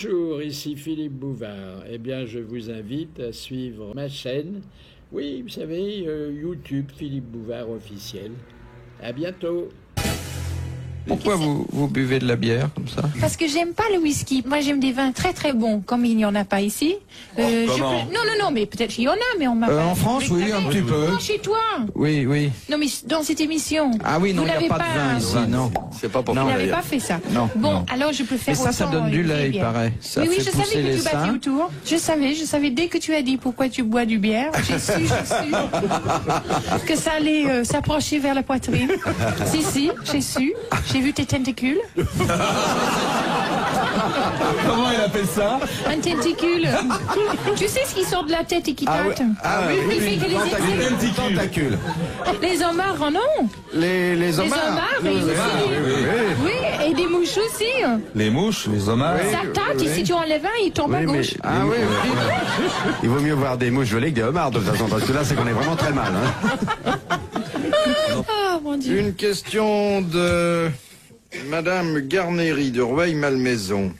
Bonjour, ici Philippe Bouvard. Eh bien, je vous invite à suivre ma chaîne. Oui, vous savez, YouTube, Philippe Bouvard officiel. À bientôt. Pourquoi vous buvez de la bière comme ça? Parce que j'aime pas le whisky. Moi, j'aime des vins très très bons, comme il n'y en a pas ici. Non, mais peut-être qu'il y en a, mais on m'a pas... En France, oui, un petit peu. Non, chez toi. Oui. Non, mais dans cette émission. Ah oui, non, il n'y a pas de vin ici, non. C'est pas pour Vous vous n'avez pas fait ça. Non. Bon, non. alors je peux faire Mais ça donne du lait, il paraît. Ça oui, fait je pousser savais que les tu battais seins. autour. Je savais. Dès que tu as dit pourquoi tu bois du bière, j'ai su que ça allait s'approcher vers la poitrine. Si, j'ai su. J'ai vu tes tentacules. Comment il appelle ça? Un tenticule. Tu sais ce qui sort de la tête et qui tâte? Oui, Il fait que les tentacules. Les homards en ont. Les homards. Oui, et des mouches aussi. Les mouches, les homards. Ça tâte, et si tu enlèves un, il tombe à gauche. Oui. Il vaut mieux voir des mouches voler que des homards, de toute façon, parce que là, c'est qu'on est vraiment très mal. Hein. Ah, mon Dieu. Une question de Madame Garnéry de Rueil-Malmaison.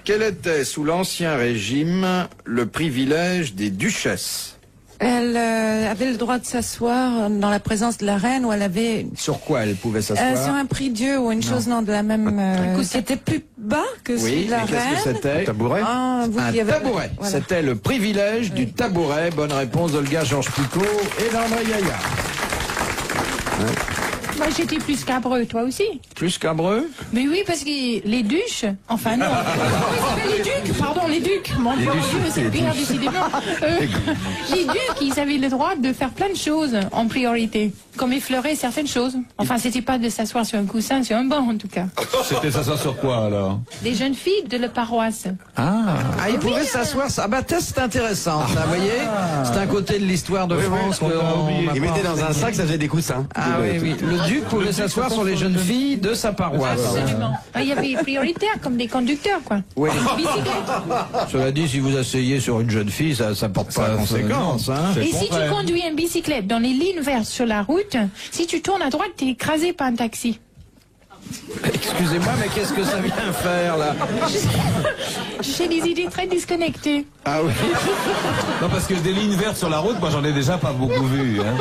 Quel était, sous l'Ancien Régime, le privilège des duchesses? Elle avait le droit de s'asseoir dans la présence de la reine, ou elle avait Sur quoi elle pouvait s'asseoir? sur un prie-dieu ou une chose de la même... C'était plus bas que celui de la mais qu'est-ce que reine. c'était? Tabouret. Ah, oui, il y Un avait- tabouret. Voilà. C'était le privilège du tabouret. Bonne réponse d'Olga Georges-Picot et d'André Gaillard. Moi, j'étais plus cabreux, toi aussi. Plus qu'Abreu? Mais oui, parce que les duches, enfin non. Les ducs, pardon, les ducs. Mon Dieu, c'est pire, décidément. Les ducs, ils avaient le droit de faire plein de choses en priorité, comme effleurer certaines choses. Enfin, c'était pas de s'asseoir sur un coussin, sur un banc en tout cas. C'était ça sur quoi alors? Les jeunes filles de la paroisse. Ah, ils pouvaient s'asseoir. Ah bah, c'est intéressant, ça, vous voyez? C'est un côté de l'histoire de France qu'on n'a Ils pas mettaient dans un enseigné. sac, ça faisait des coussins. Ah oui. Le duc pouvait s'asseoir sur les jeunes filles de sa paroisse. Absolument. Il y avait prioritaires, comme des conducteurs, quoi. Oui. Bicyclette. Cela dit, si vous asseyez sur une jeune fille, ça porte pas conséquence. Hein. Et si tu conduis une bicyclette dans les lignes vertes sur la route, si tu tournes à droite, t'es écrasé par un taxi. Excusez-moi, mais qu'est-ce que ça vient faire là? J'ai des idées très disconnectées. Ah oui. Non, parce que des lignes vertes sur la route, moi j'en ai déjà pas beaucoup vu. Hein.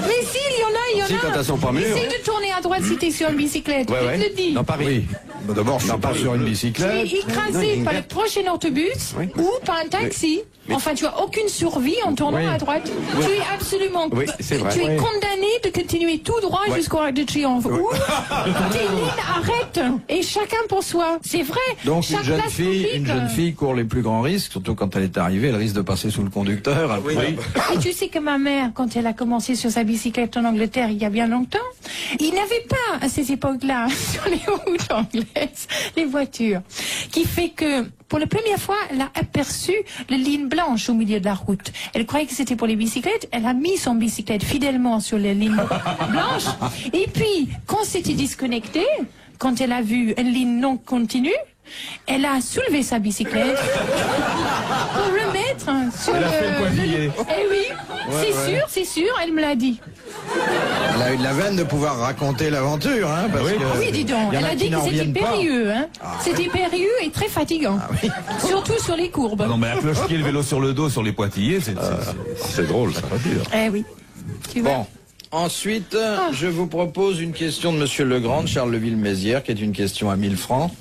Mais si, il y en a. Si, quand elles sont pas mûres. Essaye de tourner à droite si t'es sur une bicyclette. Ouais. Je te le dis. Dans Paris. Oui. Bah, d'abord, je suis pas sur une Tu es bicyclette. écrasé par le prochain autobus ou par un taxi. Enfin, tu as aucune survie en tournant à droite. Tu es absolument... Oui, c'est vrai. Tu es condamné de continuer tout droit jusqu'au Arc de Triomphe. Ou tes lignes arrêtent. Et chacun pour soi. C'est vrai. Donc Chaque une jeune place fille, publique. court les plus grands risques, surtout quand elle est arrivée, elle risque de passer sous le conducteur. Après. Et tu sais que ma mère, quand elle a commencé sur sa bicyclette en Angleterre il y a bien longtemps, il n'avait pas à ces époques-là sur les routes anglaises les voitures. Qui fait que pour la première fois, elle a aperçu la ligne blanche au milieu de la route. Elle croyait que c'était pour les bicyclettes. Elle a mis son bicyclette fidèlement sur la ligne blanche. Et puis, quand c'était disconnecté, quand elle a vu une ligne non continue, elle a soulevé sa bicyclette pour remettre sur Elle a fait le pointillé. Eh oui, c'est sûr, elle me l'a dit. Elle a eu de la veine de pouvoir raconter l'aventure, hein, parce que Ah oui, dis donc, y en elle a a qui dit que n'en c'était reviennent pas. périlleux, hein. C'était périlleux et très fatigant. Surtout sur les courbes. Ah non, mais un cloche-pied, le vélo sur le dos, sur les pointillés, c'est drôle, ça. Eh oui. Tu vois. Bon. Ensuite, je vous propose une question de Monsieur Legrand, de Charleville-Mézières, qui est une question à 1000 francs.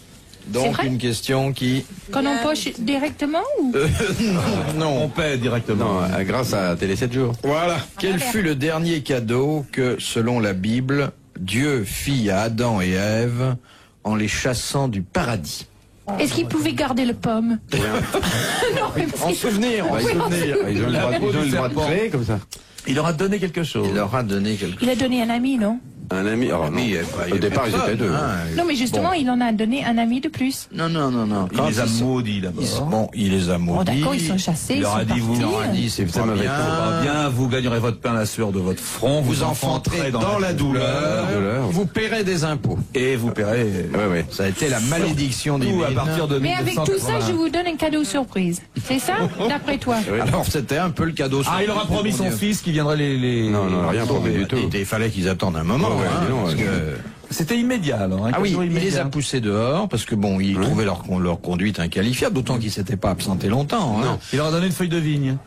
C'est Donc vrai une question qui... Qu'on empoche directement ou Non. On paie directement. Non, grâce à Télé 7 jours. Voilà. Quel fut le dernier cadeau que, selon la Bible, Dieu fit à Adam et Ève en les chassant du paradis? est-ce qu'ils pouvaient garder le pomme? Non, mais En souvenir, en souvenir. Ils ont le droit de créer comme ça. Il leur a donné quelque chose. Il leur a donné quelque chose. il a donné un ami, non? Un ami. Oh, non. Au départ, ils étaient deux. Non, mais justement, il en a donné un ami de plus. Non. Il Quand les a ils sont- maudits d'abord. Bon, il les a Bon, maudits. d'accord, ils sont chassés, Il ils leur a sont dit, vous partis. Il leur a dit, c'est Ça pas m'avait bien. Bien, vous gagnerez votre pain à la sueur de votre front, Vous enfanterez dans la douleur. Vous paierez des impôts. et vous paierez Ouais. Ça a été la malédiction tout divine. à partir de Mais avec tout ça, 1980. je vous donne un cadeau surprise. C'est ça, d'après toi? Alors c'était un peu le cadeau. Ah, il leur a promis son fils qui viendrait les... Non, rien promis du tout. Il fallait qu'ils attendent un moment. Ouais, hein, dis donc, parce ouais. que C'était immédiat alors. Hein, Ah oui, toujours il les immédiat. a poussés dehors parce que bon, ils trouvaient leur conduite inqualifiable, d'autant qu'ils s'étaient pas absentés longtemps. Hein. Non. Il leur a donné une feuille de vigne.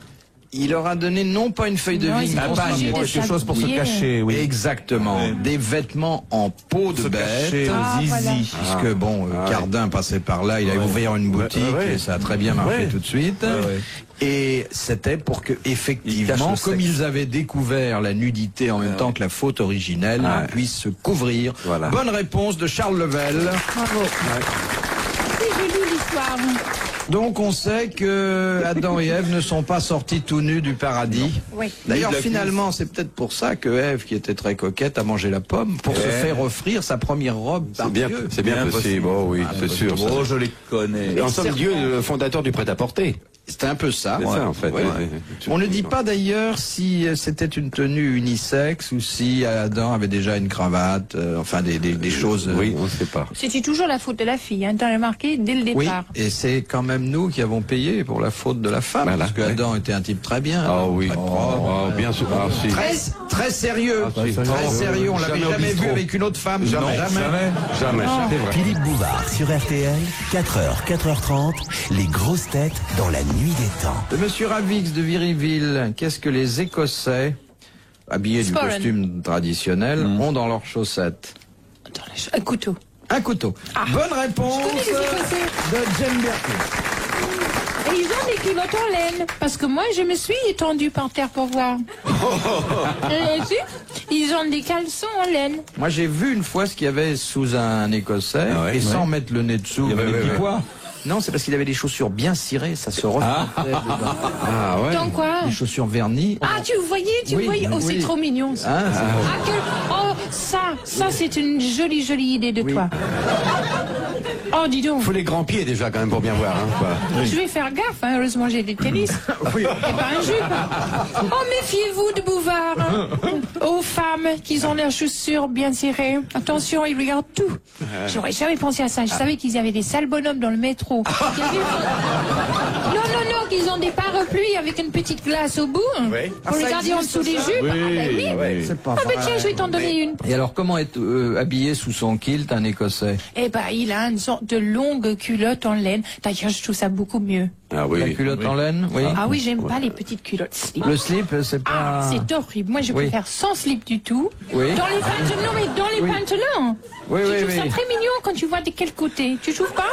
Il leur a donné non pas une feuille de Non, vigne, ils mais ont on obligé s'en de approche. Quelque chose pour se s'habiller. cacher, oui. Exactement, Ouais. des vêtements en peau de Se cacher bête. Ah, au zizi. voilà. Puisque bon, Cardin passait par là, il a ouvert une boutique Ouais. et ça a très bien marché Ouais. tout de suite. Ouais. Et c'était pour que, Ils effectivement, cachent le comme sexe. ils avaient découvert la nudité en même temps que la faute originelle, ils puissent se couvrir. Voilà. Bonne réponse de Charles Level. Bravo. C'est joli l'histoire. Donc on sait que Adam et Ève ne sont pas sortis tout nus du paradis. Oui. D'ailleurs, finalement, c'est peut-être pour ça que Ève, qui était très coquette, a mangé la pomme pour se faire offrir sa première robe par Dieu. C'est bien possible. Oh oui, c'est sûr. ça. Oh, je les connais. En somme, Dieu est le fondateur du prêt-à-porter. C'était un peu ça. C'est ça, en fait. Ouais. On ne dit pas d'ailleurs si c'était une tenue unisexe ou si Adam avait déjà une cravate, enfin des choses. Oui, on ne sait pas. C'était toujours la faute de la fille, hein, t'as remarqué dès le Oui, départ. et c'est quand même nous qui avons payé pour la faute de la femme, Voilà, parce que oui. Adam était un type très bien. Ah oui. Très propre, Bien sûr. Ah, si. très sérieux, très sérieux. On l'avait Jamais au jamais vu bistrot. avec une autre femme. Jamais. Jamais. C'est vrai. Philippe Bouvard sur RTL, 4h, 4h30, les grosses têtes dans la nuit des temps. De Monsieur Ravix de Viriville, qu'est-ce que les Écossais, habillés du Sporran. costume traditionnel, ont dans leurs chaussettes? Un couteau. Un couteau. Bonne réponse Je connais les Écossais. de Jane Birkin. Et ils ont des culottes en laine. Parce que moi, je me suis étendue par terre pour voir. Et aussi, ils ont des caleçons en laine. Moi, j'ai vu une fois ce qu'il y avait sous un Écossais, Ah ouais, et sans mettre le nez dessous. Il y avait des petits pois. Non, c'est parce qu'il avait des chaussures bien cirées, ça se reflétait dedans. Ah ouais. Donc quoi? Des chaussures vernies. Ah, tu voyais. Oui, Oh, oui. c'est trop mignon, ça. Hein, c'est- Oh, ça, c'est une jolie idée de toi. Oh, dis donc. Il faut les grands pieds déjà quand même pour bien voir. Hein, quoi. Je vais faire gaffe, hein. Heureusement j'ai des tennis. Et pas un jupe. Oh, méfiez-vous de Bouvard. Hein. Aux femmes qui ont leurs chaussures bien serrées. Attention, ils regardent tout. J'aurais jamais pensé à ça. Je savais qu'ils avaient des sales bonhommes dans le métro. Non, qu'ils ont des parapluies avec une petite glace au bout. Pour les garder en dessous des jupes. Ah, ben oui. C'est pas Ah, ben vrai. tiens, je vais t'en donner une. Et alors, comment est habillé sous son kilt un Écossais? Eh ben, il a une sorte de longue culotte en laine. D'ailleurs, je trouve ça beaucoup mieux. Ah oui. La culotte en laine, oui. Ah oui, j'aime pas les petites culottes slip. Le slip, c'est Ah, pas... c'est horrible. Moi, je Oui. préfère sans slip du tout. Oui. Dans les pantalons, non, mais dans les pantalons. Oui, je oui, trouve ça oui. très mignon quand tu vois de quel côté. Tu trouves pas?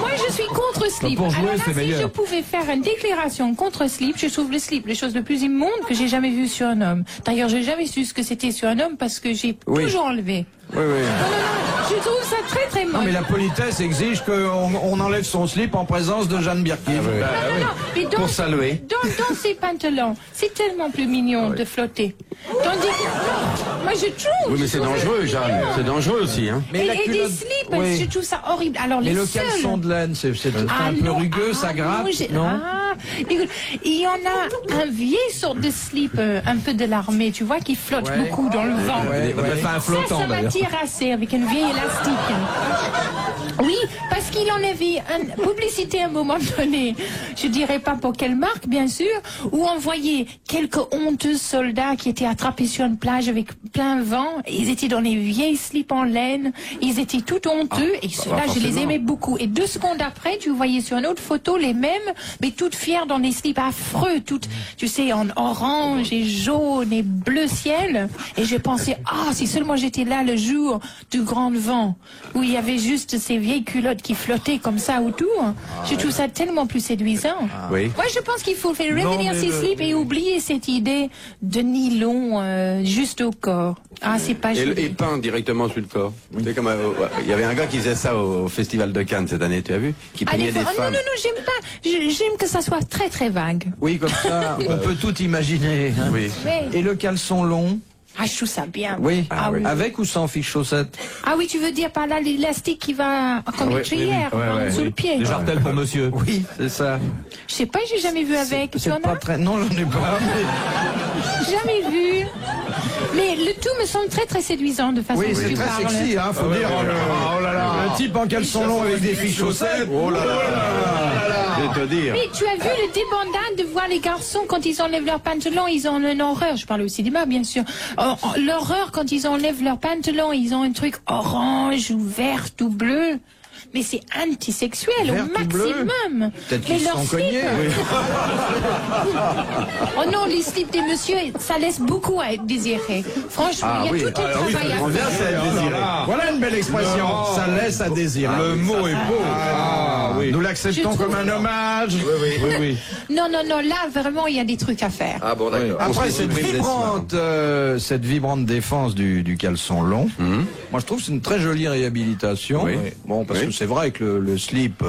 Moi, je suis contre slip. Pour jouer, Alors là, c'est si meilleur. je pouvais faire une déclaration contre slip, je trouve le slip les choses le plus immonde que j'ai jamais vu sur un homme. D'ailleurs, j'ai jamais su ce que c'était sur un homme parce que j'ai Oui. toujours enlevé. Oui, oui. Je trouve ça très très moche. Non, mais la politesse exige qu'on enlève son slip en présence de Jeanne Birkin. Non, mais Pour saluer. dans ces pantalons, c'est tellement plus mignon de flotter. Tandis que, moi je trouve. Oui, mais c'est je trouve ça dangereux, mignon. Jeanne. C'est dangereux aussi. Hein. Mais la Et des culotte- slips, oui. je trouve ça horrible. Alors Mais les le seuls. caleçon de laine, c'est un peu non, rugueux, ça ah, gratte, non écoute, il y en a un vieil sorte de slip, un peu de l'armée, tu vois, qui flotte Ouais. beaucoup dans le vent. Ouais, On appelle ça un flottant Ça d'ailleurs. m'attire assez avec une vieille élastique. Oui, parce qu'il en avait une publicité à un moment donné, je dirais pas pour quelle marque, bien sûr, où on voyait quelques honteux soldats qui étaient attrapés sur une plage avec plein vent. Ils étaient dans les vieilles slips en laine, ils étaient tout honteux, et ceux-là, je les forcément. aimais beaucoup. Et 2 secondes après, tu voyais sur une autre photo les mêmes, mais toutes fières dans des slips affreux, toutes, tu sais, en orange et jaune et bleu ciel. Et je pensais, si seulement j'étais là le jour du grand vent, où il y avait juste ces vieilles culottes qui flottaient comme ça autour. Je trouve ça tellement plus séduisant. Oui. Moi, je pense qu'il faut faire revenir mais ces slips et oublier cette idée de nylon juste au corps. Ah, c'est pas Et joli. peint directement sur le corps. Tu sais, comme, il y avait un gars qui faisait ça au Festival de Cannes cette année, tu as vu? Qui Ah, peignait des des fois- femmes. non, j'aime pas. J'aime que ça soit très très vague. Oui, comme ça, on peut tout imaginer. hein. Oui. Ouais. Et le caleçon long, Ah, je trouve ça bien. oui, Ah oui. avec ou sans fiche chaussette? Ah oui, tu veux dire par là l'élastique qui va comme une crière sous le pied. Des jartelles pour monsieur. Oui, c'est ça. Je sais pas, j'ai jamais vu avec. Tu C'est en pas as très... Non, j'en ai pas. jamais vu. Mais le tout me semble très très séduisant de façon Oui, que c'est tu très parles. sexy, hein, faut dire. Oh là là. Le type en caleçon long avec des fiches chaussettes. Oh là là. vais te dire. Oui, tu as vu le débandade de voir les garçons quand ils enlèvent leurs pantalons, ils ont une horreur. Je parle au cinéma, bien sûr. L'horreur quand ils enlèvent leurs pantalons, ils ont un truc orange ou vert ou bleu. Mais c'est antisexuel Vert au ou bleu? maximum. Peut-être qu'ils se leur sont slip. cognés. Oh non, les slips des messieurs, ça laisse beaucoup à être désiré. Franchement, il y a tout un travail On à vient, c'est faire. à désirer. Voilà une belle expression. Ça laisse à désirer. Le mot est beau. Ah, oui. Nous l'acceptons Je comme trouve- un hommage. Oui. Non, là, vraiment, il y a des trucs à faire. Ah bon, d'accord. Après cette vibrante défense du caleçon long, moi je trouve que c'est une très jolie réhabilitation. Oui. Bon, parce Oui. que c'est vrai que le slip,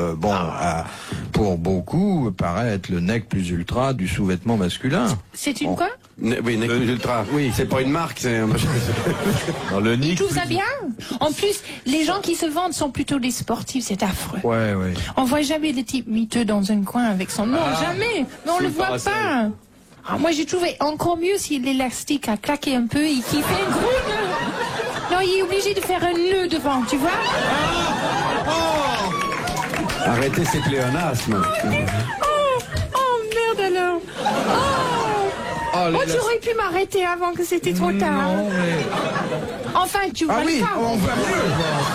pour beaucoup, paraît être le nec plus ultra du sous-vêtement masculin. C'est une quoi? Oui, Nec Plus Ultra. Oui, c'est pas une marque, c'est un... Dans le Ils Nick. trouvent ça bien. En plus, les gens qui se vendent sont plutôt des sportifs, c'est affreux. Ouais. On voit jamais des types miteux dans un coin avec son nom, jamais. Mais on le voit pas. Ah, moi, j'ai trouvé encore mieux si l'élastique a claqué un peu et qu'il fait un gros nœud. Non, il est obligé de faire un nœud devant, tu vois? Arrêtez ces pléonasmes. Oh, merde alors. Oh, tu aurais pu m'arrêter avant que c'était trop tard. Enfin, tu vois Ah oui, le cas. on voit mieux.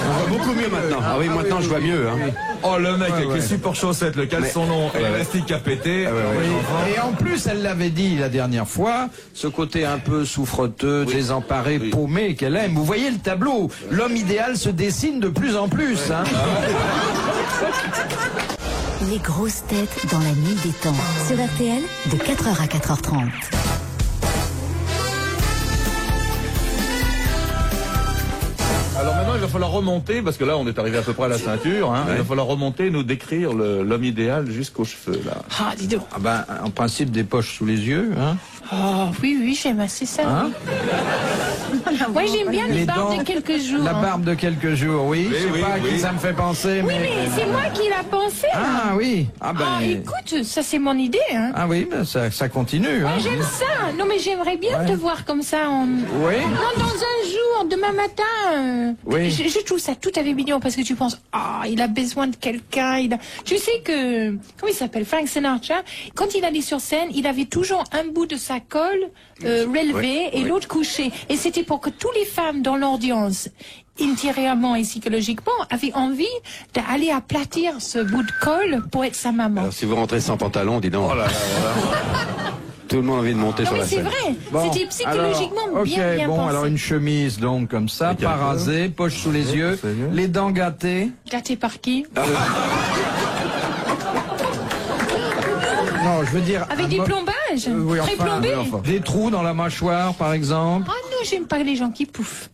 On voit beaucoup mieux maintenant. Ah oui, maintenant je vois mieux. Hein. Oh, le mec avec les super chaussettes, le caleçon long et l'élastique a pété. Et en plus, elle l'avait dit la dernière fois, ce côté un peu souffreteux, désemparé, paumé qu'elle aime. Vous voyez le tableau, l'homme idéal se dessine de plus en plus. Hein. Les grosses têtes dans la nuit des temps. Sur RTL, de 4h à 4h30. Alors maintenant, il va falloir remonter, parce que là, on est arrivé à peu près à la ceinture. Hein, il va falloir remonter, nous décrire l'homme idéal jusqu'aux cheveux. Là. Ah, dis donc. Ah ben, en principe, des poches sous les yeux. Hein. Oh, oui, j'aime assez ça. Hein? Moi, j'aime bien les Les barbes dents, de quelques jours. La hein. barbe de quelques jours, oui. Je sais oui, pas à qui oui. ça me fait penser, Oui, mais c'est moi qui l'a pensé. hein. Ah oui. Ah ben. Ah, écoute, ça c'est mon idée. Hein. Ah oui, ben ça continue. Moi, Hein. j'aime ça. Non, mais j'aimerais bien te voir comme ça. Oui. Non, dans un jour, demain matin. Oui. Je trouve ça tout à fait mignon parce que tu penses, il a besoin de quelqu'un. Tu sais que, comment il s'appelle, Frank Sinatra, quand il allait sur scène, il avait toujours un bout de sa colle relevé et l'autre couché. Et c'était pour que toutes les femmes dans l'audience, intérieurement et psychologiquement, avaient envie d'aller aplatir ce bout de colle pour être sa maman. Alors, si vous rentrez sans pantalon, dis donc. Tout le monde a envie de monter Non, sur mais la c'est scène. vrai. Bon, C'était psychologiquement alors, bien bon, pensé. alors une chemise donc comme ça, Avec pas un peu. rasée, poche sous les yeux, les dents gâtées. Gâté par qui? Non, je veux dire. Avec un des mo- plombages oui, Très plombés Des trous dans la mâchoire, par exemple. Ah non, j'aime pas les gens qui pouffent.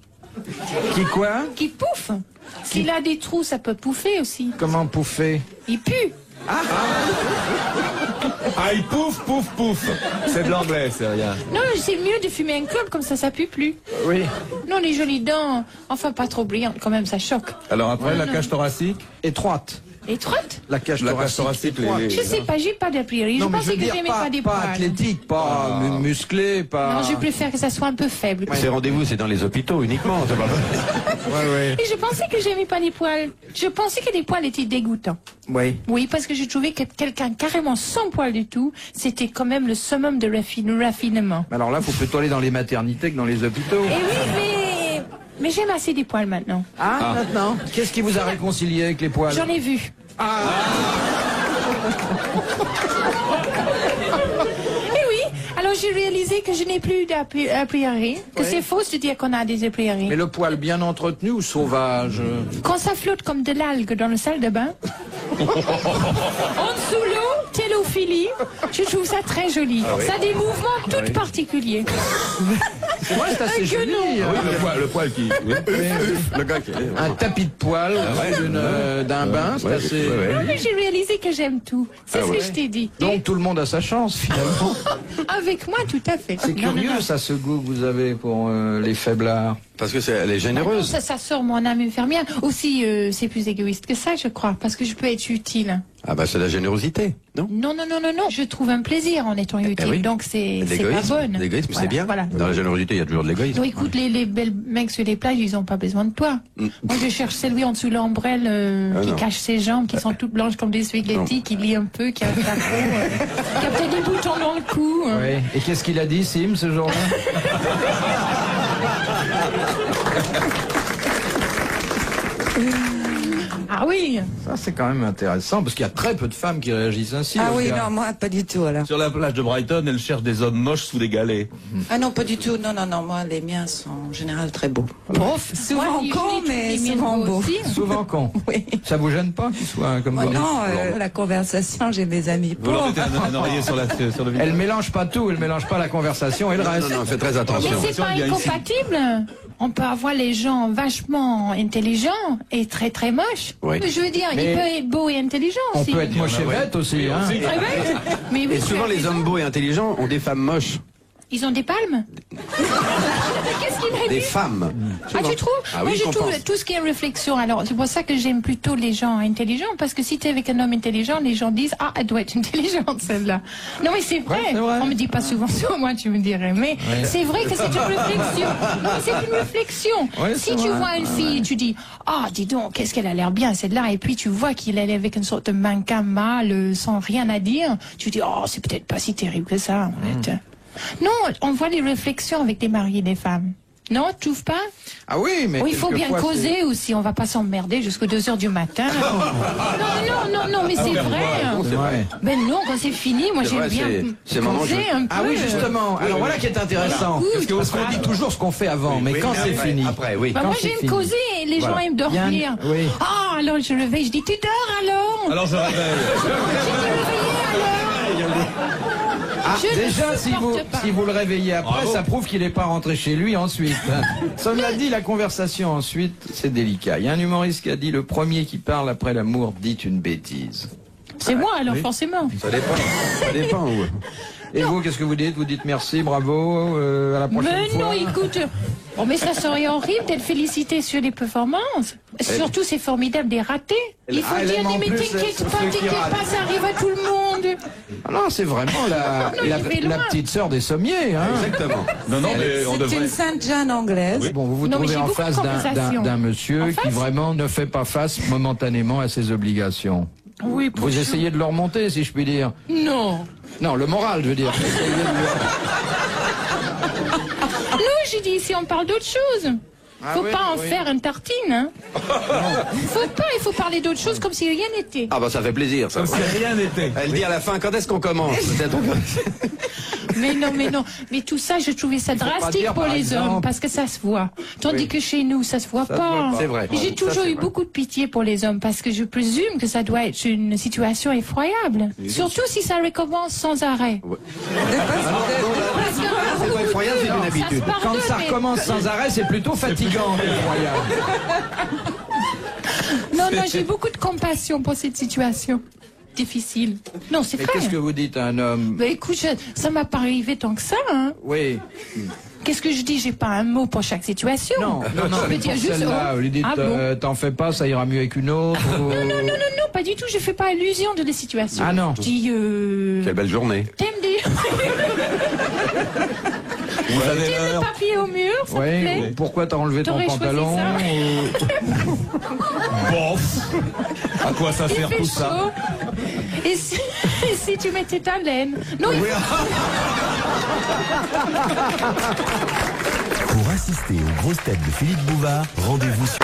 Qui quoi? Qui pouffent. S'il a des trous, ça peut pouffer aussi. Comment pouffer? Il pue. Ah, il pouf. C'est de l'anglais, c'est rien. Non, c'est mieux de fumer un clope, comme ça pue plus. Oui. Non, les jolies dents, enfin pas trop brillantes, quand même, ça choque. Alors après, la cage thoracique. Étroite. Étroite? La cage La cage thoracique. thoracique, étroite. Je sais pas, j'ai pas d'a priori. Je Non, mais pensais veux que dire j'aimais pas des pas poils. athlétique, pas musclé, pas. Non, je préfère que ça soit un peu faible. Ces rendez-vous, c'est dans les hôpitaux uniquement. C'est pas... Ouais. Et je pensais que j'aimais pas les poils. Je pensais que les poils étaient dégoûtants. Oui. Oui, parce que je trouvais que quelqu'un carrément sans poils du tout, c'était quand même le summum de raffinement. Alors là, faut plutôt aller dans les maternités que dans les hôpitaux. Et oui, mais j'aime assez des poils maintenant. Ah, maintenant. Qu'est-ce qui vous a réconcilié avec les poils? J'en ai vu. Et oui, alors j'ai réalisé que je n'ai plus d'a priori, que c'est faux de dire qu'on a des a priori. Mais le poil bien entretenu ou sauvage? Quand ça flotte comme de l'algue dans le salle de bain, en dessous l'eau, télophilie, je trouve ça très joli. Ça a des mouvements tout particuliers. C'est vrai, c'est assez joli. Le poil qui. Le gars qui... Un tapis de poil d'un bain, c'est assez. Non, mais j'ai réalisé que j'aime tout. C'est ce que je t'ai dit. Donc tout le monde a sa chance finalement. Avec moi, tout à fait. C'est Non, non, curieux non. ça, ce goût que vous avez pour les faiblards. Parce que elle est généreuse. Ça sort mon âme infirmière. Aussi, c'est plus égoïste que ça, je crois, parce que je peux être utile. Ah bah c'est la générosité, non? Non. Je trouve un plaisir en étant utile, oui. donc c'est pas L'égoïsme, bonne. l'égoïsme, Voilà, c'est bien. voilà. Dans la générosité, il y a toujours de l'égoïsme. Non, écoute, les belles mecs sur les plages, ils ont pas besoin de toi. Moi, je cherche celui en dessous de l'ombrelle qui non. cache ses jambes, qui sont toutes blanches comme des spaghettis, qui lit un peu, qui a un chapeau, qui a peut-être des boutons dans le cou. Ouais. Et qu'est-ce qu'il a dit, Sim, ce jour-là? Ah oui. Ça, c'est quand même intéressant, parce qu'il y a très peu de femmes qui réagissent ainsi. Ah oui, Olga. non, moi, pas du tout, alors. Sur la plage de Brighton, elle cherche des hommes moches sous des galets. Ah non, pas du tout. Non, moi, les miens sont en général très beaux. Souvent Moi, cons, mais les miennes souvent beaux. aussi. Souvent con. Oui. Ça vous gêne pas qu'il soit comme Oh vous? non, la conversation, j'ai des amis Vous leur pauvres. mettez un oreiller sur le visage. Elle mélange pas tout, elle mélange pas la conversation et le reste. Non, faites très attention. Mais c'est pas il y a ici. incompatible. On peut avoir les gens vachement intelligents et très très moches. Oui. Je veux dire, Mais il peut être beau et intelligent On aussi. peut être moche et bête aussi, hein. Très bête. Mais oui, Et tu souvent as les raison. hommes beaux et intelligents ont des femmes moches. Ils ont des palmes. Qu'est-ce qu'il a Des dit femmes. Ah, tu trouves Ah Moi, oui, je qu'on trouve pense. tout ce qui est réflexion. Alors, c'est pour ça que j'aime plutôt les gens intelligents, parce que si tu es avec un homme intelligent, les gens disent « Ah, elle doit être intelligente, celle-là. » Non, mais c'est vrai. c'est vrai. On me dit pas souvent sur moi, tu me dirais. Mais c'est vrai que c'est une réflexion. Non, mais c'est une réflexion. Ouais, Si c'est tu vrai. vois une fille, tu dis « Ah, dis donc, qu'est-ce qu'elle a l'air bien, celle-là. » Et puis, tu vois qu'il est avec une sorte de mannequin mâle, sans rien à dire. Tu dis « Oh, c'est peut-être pas si terrible que ça, en fait. » Non, on voit les réflexions avec des maris et des femmes. Non, tu trouves pas? Ah oui, mais Oh, il faut bien quelquefois, causer aussi, on va pas s'emmerder jusqu'aux 2h du matin. non, mais c'est vrai. c'est vrai. Ben non, quand c'est fini, moi C'est j'aime vrai, bien c'est le moment où causer je- un peu. Ah oui, justement. Alors voilà qui est intéressant. Parce qu'on dit toujours ce qu'on fait avant, mais quand c'est fini. Après, oui. Bah, quand moi c'est j'aime fini. causer et les gens aiment dormir. Yann, oui. Ah, alors je le réveille, je dis tu dors alors? Alors je réveille. J'ai réveillé alors? Ah, Je ne déjà, supporte pas. si vous le réveillez après, Bravo. ça prouve qu'il n'est pas rentré chez lui ensuite. Cela dit, la conversation ensuite, c'est délicat. Il y a un humoriste qui a dit « Le premier qui parle après l'amour dit une bêtise C'est moi alors forcément. Ça dépend. Ça dépend. Ouais. » Et vous, qu'est-ce que vous dites? Vous dites merci, bravo, à la prochaine Mais fois. non, écoute, oh, mais ça serait horrible d'être félicité sur les performances. Surtout, c'est formidable des ratés. Il faut elle dire aime en mais plus t'inquiète ceux pas, qui t'inquiète ratent. pas, ça arrive à tout le monde. Ah non, c'est vraiment la, Non, il fait la loin. petite sœur des sommiers. Hein. Exactement. Non, mais on C'est devrait. une Sainte Jeanne anglaise. Bon, vous vous Non, mais trouvez j'ai en beaucoup de face conversations. d'un monsieur En qui face vraiment ne fait pas face momentanément à ses obligations. Oui, pour Vous essayez de le remonter, si je puis dire. Non. Non, le moral, je veux dire. Non, j'ai dit ici, on parle d'autre chose. Ah Faut oui, pas en oui. faire une tartine, hein. Faut pas, il faut parler d'autre chose comme si rien n'était. Ah bah ça fait plaisir ça. Comme si rien n'était. Elle dit à la fin quand est-ce qu'on commence peut-être. Mais non. Mais tout ça, je trouvais ça pas drastique dire, pour par les exemple. hommes, parce que ça se voit. Tandis que chez nous, ça se voit Ça se pas. voit pas. C'est vrai. Et j'ai Ça, toujours c'est eu vrai. beaucoup de pitié pour les hommes, parce que je présume que ça doit être une situation effroyable. Surtout si ça recommence sans arrêt. Parce que- C'est pas effroyable, c'est une Ça se habitude. pardonne, Quand ça mais- recommence sans arrêt, c'est plutôt fatigant. Incroyable. Non, j'ai beaucoup de compassion pour cette situation difficile. Non, c'est Et vrai. qu'est-ce que vous dites à un homme? Bah, écoute, ça m'a pas arrivé tant que ça, hein. Oui. Qu'est-ce que je dis? J'ai pas un mot pour chaque situation. Non, Je peux mais dire pour juste. celle-là, oh, vous lui dites, ah bon t'en fais pas, ça ira mieux avec une autre. ou- Non, pas du tout. Je fais pas allusion de la situation. Ah non. Je dis. Quelle belle journée. T'aimes des. Vous avez T'aimes le l'heure. papier au mur, ça te Oui, plaît? pourquoi t'as enlevé ton T'aurais choisi pantalon? ça ou- Bon. À quoi ça Il sert fait tout ça? chaud. Et si, et si tu mettais ta laine? Non, il Pour assister aux grosses têtes de Philippe Bouvard, rendez-vous sur